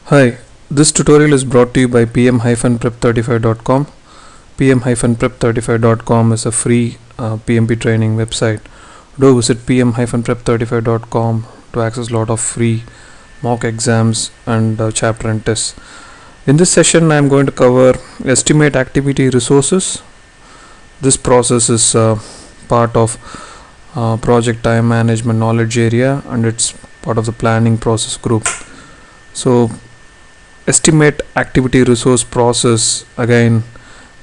Hi, this tutorial is brought to you by pm-prep35.com. pm-prep35.com is a free PMP training website. Do visit pm-prep35.com to access a lot of free mock exams and chapter and tests. In this session, I am going to cover estimate activity resources. This process is part of project time management knowledge area, and it's part of the planning process group. So estimate activity resource process, again,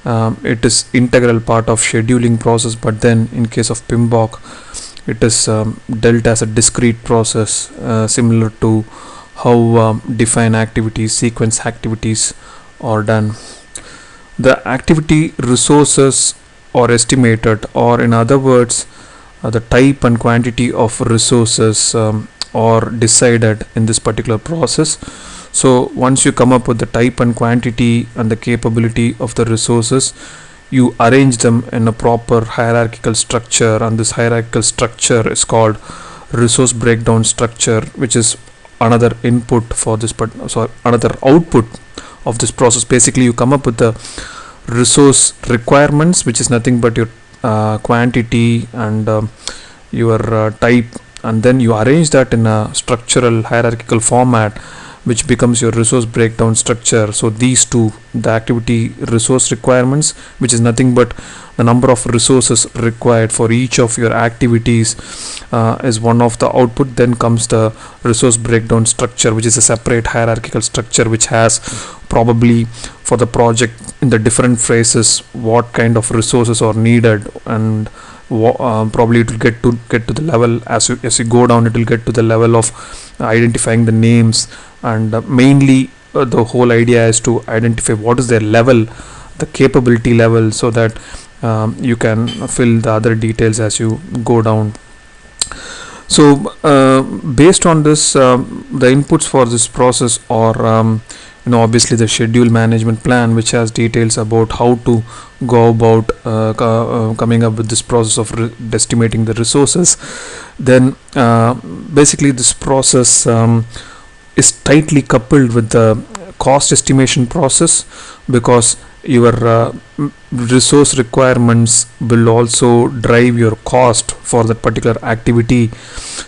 it is integral part of scheduling process, but then in case of PMBOK it is dealt as a discrete process, similar to how define activities, sequence activities are done. The activity resources are estimated, or in other words, the type and quantity of resources are decided in this particular process. So once you come up with the type and quantity and the capability of the resources, you arrange them in a proper hierarchical structure, and this hierarchical structure is called resource breakdown structure, which is another input for this another output of this process. Basically, you come up with the resource requirements, which is nothing but your quantity and your type, and then you arrange that in a structural hierarchical format, which becomes your resource breakdown structure. So these two, the activity resource requirements, which is nothing but the number of resources required for each of your activities, is one of the output. Then comes the resource breakdown structure, which is a separate hierarchical structure, which has probably for the project in the different phases what kind of resources are needed, and probably it will get to the level, as you go down, it will get to the level of identifying the names, and mainly the whole idea is to identify what is their level, the capability level, so that you can fill the other details as you go down. So based on this, the inputs for this process are obviously the schedule management plan, which has details about how to go about coming up with this process of estimating the resources. Then basically this process is tightly coupled with the cost estimation process, because your resource requirements will also drive your cost for that particular activity.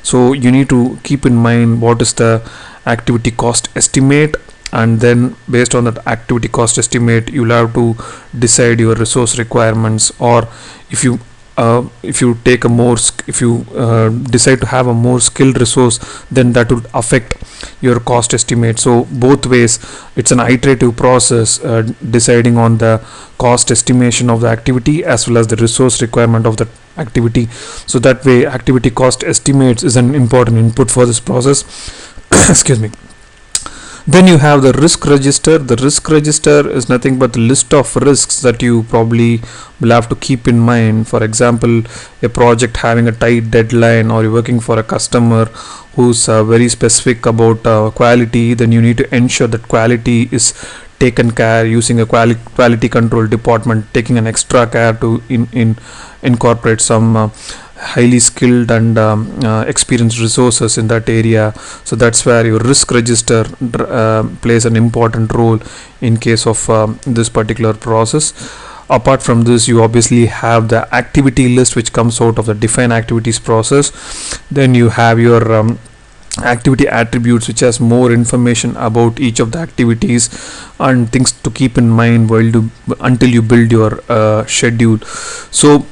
So you need to keep in mind what is the activity cost estimate, and then based on that activity cost estimate, you'll have to decide your resource requirements. Or if you take a more if you decide to have a more skilled resource, then that would affect your cost estimate. So both ways, it's an iterative process, deciding on the cost estimation of the activity as well as the resource requirement of the activity. So that way, activity cost estimates is an important input for this process. Excuse me. Then you have the risk register. The risk register is nothing but the list of risks that you probably will have to keep in mind. For example, a project having a tight deadline, or you're working for a customer who's very specific about quality, then you need to ensure that quality is taken care using a quality control department, taking an extra care to incorporate some highly skilled and experienced resources in that area. So that's where your risk register plays an important role in case of this particular process. Apart from this, you obviously have the activity list, which comes out of the define activities process. Then you have your activity attributes, which has more information about each of the activities and things to keep in mind until you build your schedule. So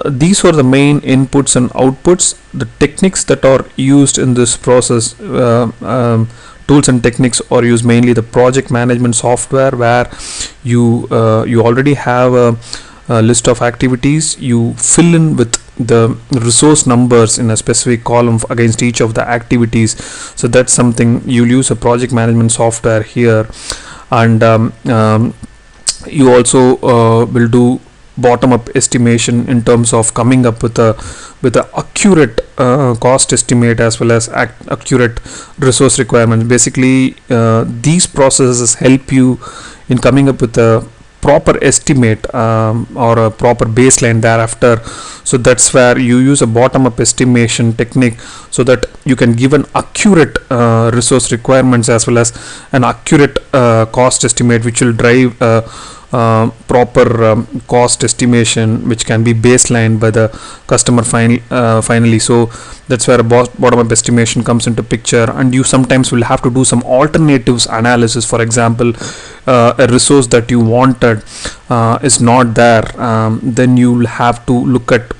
these are the main inputs and outputs. The techniques that are used in this process, tools and techniques, are used mainly the project management software, where you already have a list of activities. You fill in with the resource numbers in a specific column against each of the activities. So that's something you'll use a project management software here. And you also will do bottom-up estimation in terms of coming up with a accurate cost estimate as well as accurate resource requirements. Basically, these processes help you in coming up with a proper estimate or a proper baseline thereafter. So that's where you use a bottom-up estimation technique, so that you can give an accurate resource requirements as well as an accurate cost estimate, which will drive proper cost estimation, which can be baselined by the customer finally. So that's where a bottom-up estimation comes into picture, and you sometimes will have to do some alternatives analysis. For example, a resource that you wanted is not there, then you'll have to look at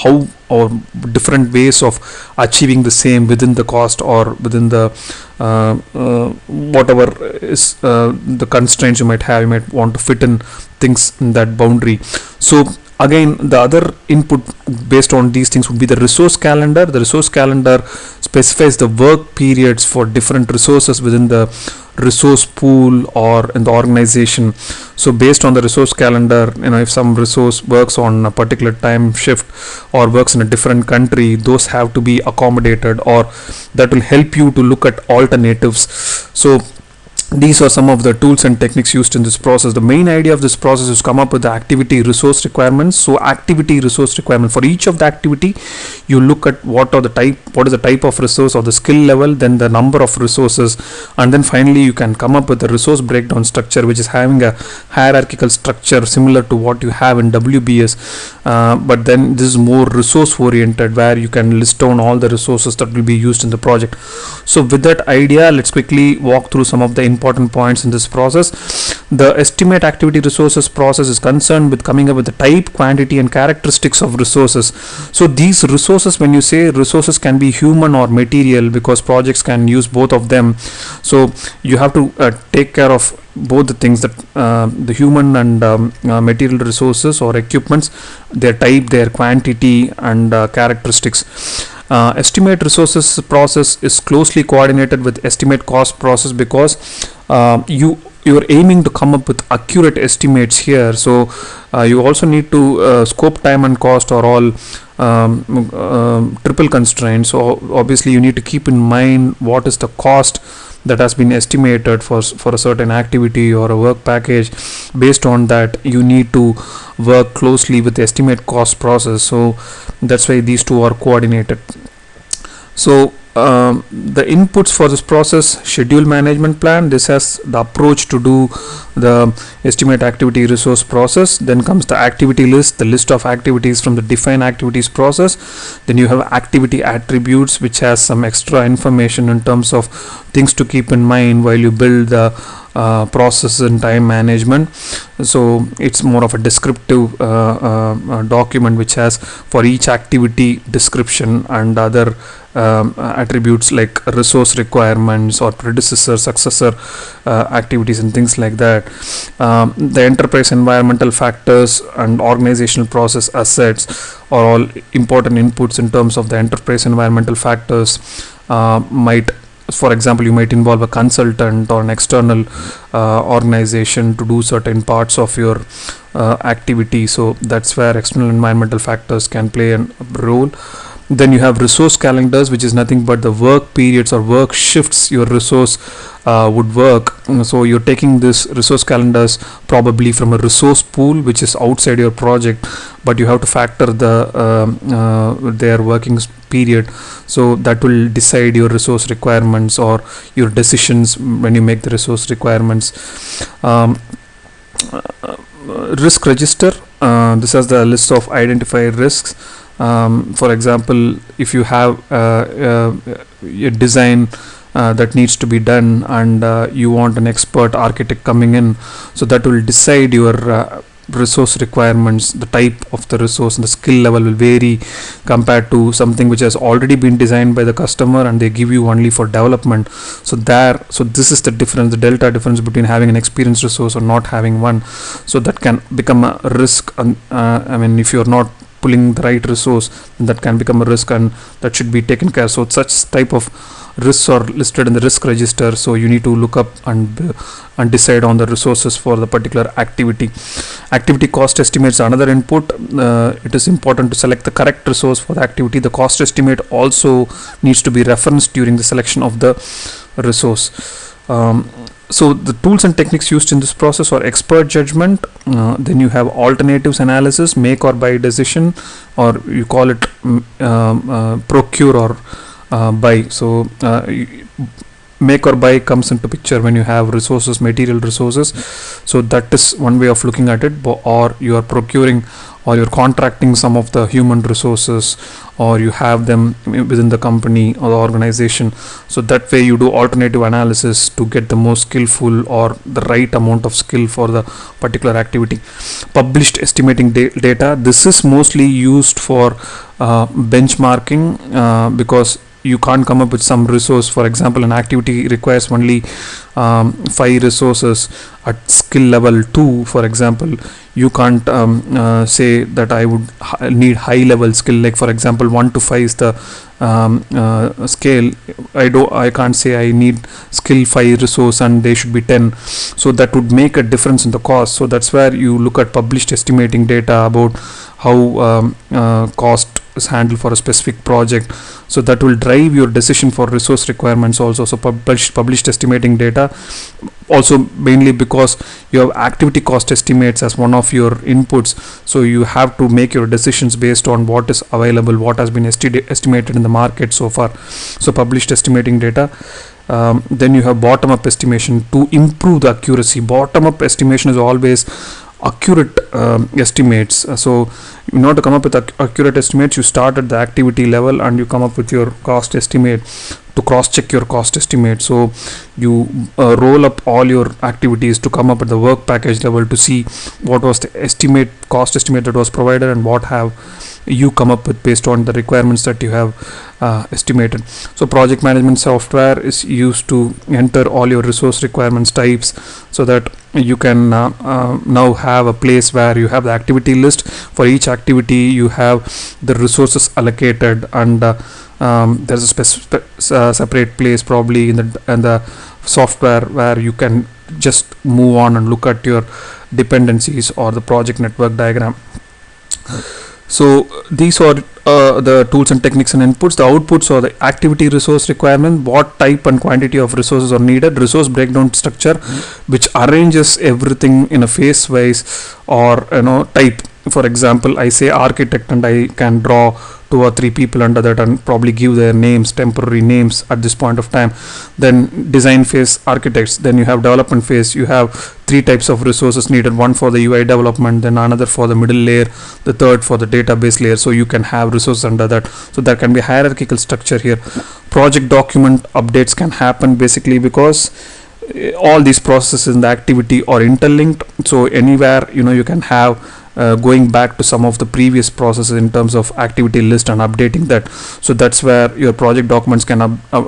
how or different ways of achieving the same within the cost or within the whatever is the constraints you might have. You might want to fit in things in that boundary. So again, the other input based on these things would be the resource calendar. The resource calendar specifies the work periods for different resources within the resource pool or in the organization. So based on the resource calendar, if some resource works on a particular time shift or works in a different country, those have to be accommodated, or that will help you to look at alternatives. So these are some of the tools and techniques used in this process. The main idea of this process is to come up with the activity resource requirements. So activity resource requirement for each of the activity, you look at what is the type of resource or the skill level, then the number of resources, and then finally you can come up with a resource breakdown structure, which is having a hierarchical structure similar to what you have in WBS, but then this is more resource oriented, where you can list down all the resources that will be used in the project. So with that idea, let's quickly walk through some of the important points in this process. The estimate activity resources process is concerned with coming up with the type, quantity, and characteristics of resources. So these resources, when you say resources, can be human or material, because projects can use both of them. So you have to take care of both the things, that the human and material resources or equipments, their type, their quantity, and characteristics. Estimate resources process is closely coordinated with estimate cost process, because you're aiming to come up with accurate estimates here. So you also need to scope, time, and cost are all triple constraints. So obviously you need to keep in mind what is the cost that has been estimated for a certain activity or a work package. Based on that, you need to work closely with the estimate cost process. So that's why these two are coordinated. So the inputs for this process: schedule management plan. This has the approach to do the estimate activity resource process. Then comes the activity list, the list of activities from the define activities process. Then you have activity attributes, which has some extra information in terms of things to keep in mind while you build the process and time management. So it's more of a descriptive document, which has for each activity description and other attributes like resource requirements or predecessor, successor activities and things like that. The enterprise environmental factors and organizational process assets are all important inputs in terms of the enterprise environmental factors. For example, you might involve a consultant or an external organization to do certain parts of your activity. So that's where external environmental factors can play a role. Then you have resource calendars, which is nothing but the work periods or work shifts your resource would work. So you're taking this resource calendars probably from a resource pool which is outside your project, but you have to factor their working period. So that will decide your resource requirements or your decisions when you make the resource requirements. Risk register. This has the list of identified risks. For example, if you have a design that needs to be done and you want an expert architect coming in, so that will decide your resource requirements. The type of the resource and the skill level will vary compared to something which has already been designed by the customer and they give you only for development. So this is the difference, the delta difference between having an experienced resource or not having one. So that can become a risk. If you're not pulling the right resource, that can become a risk, and that should be taken care of. So such type of risks are listed in the risk register. So you need to look up and decide on the resources for the particular activity. Activity cost estimates are another input. It is important to select the correct resource for the activity. The cost estimate also needs to be referenced during the selection of the resource. So the tools and techniques used in this process are expert judgment, then you have alternatives analysis, make or buy decision, or you call it procure or buy. So make or buy comes into picture when you have resources, material resources. So that is one way of looking at it. Or you are procuring or you're contracting some of the human resources, or you have them within the company or the organization. So that way you do alternative analysis to get the most skillful or the right amount of skill for the particular activity. Published estimating data, this is mostly used for benchmarking, because you can't come up with some resource. For example, an activity requires only 5 resources at skill level 2, for example. You can't say that I would need high level skill, like for example 1 to 5 is the scale. I can't say I need skill 5 resource and they should be 10. So that would make a difference in the cost. So that's where you look at published estimating data about how cost is handled for a specific project. So that will drive your decision for resource requirements also. So published estimating data also, mainly because you have activity cost estimates as one of your inputs, so you have to make your decisions based on what is available, what has been estimated in the market so far. So published estimating data. Then you have bottom up estimation to improve the accuracy. Bottom up estimation is always accurate estimates. So in order to come up with accurate estimates, you start at the activity level and you come up with your cost estimate to cross check your cost estimate. So you roll up all your activities to come up with the work package level to see what was the cost estimate that was provided and what have you come up with based on the requirements that you have estimated. So project management software is used to enter all your resource requirements types, so that you can now have a place where you have the activity list. For each activity you have the resources allocated, and there's a separate place probably in the software where you can just move on and look at your dependencies or the project network diagram. So these are the tools and techniques and inputs. The outputs are the activity resource requirement, what type and quantity of resources are needed, resource breakdown structure, which arranges everything in a phase wise or type. For example, I say architect and I can draw 2 or 3 people under that and probably give their names, temporary names at this point of time. Then design phase, architects. Then you have development phase. You have 3 types of resources needed, one for the UI development, then another for the middle layer, the third for the database layer. So you can have resources under that. So there can be hierarchical structure here. Project document updates can happen basically because all these processes in the activity are interlinked. So anywhere you can have going back to some of the previous processes in terms of activity list and updating that. So that's where your project documents can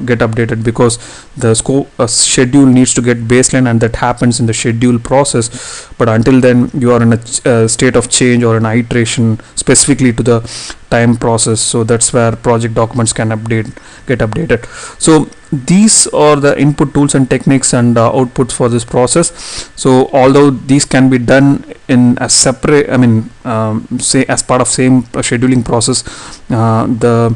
get updated, because the scope schedule needs to get baseline, and that happens in the schedule process. But until then you are in a state of change or an iteration specifically to the time process. So that's where project documents can get updated. So these are the input tools and techniques and outputs for this process. So although these can be done in a separate, say as part of same scheduling process, the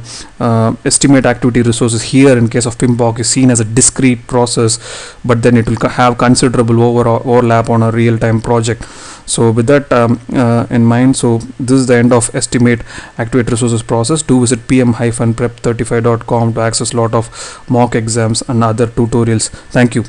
estimate activity resources here in case of PMBOK is seen as a discrete process, but then it will have considerable overlap on a real-time project. So with that in mind, so this is the end of estimate activate resources process. Do visit pm-prep35.com to access lot of mock exams and other tutorials. Thank you.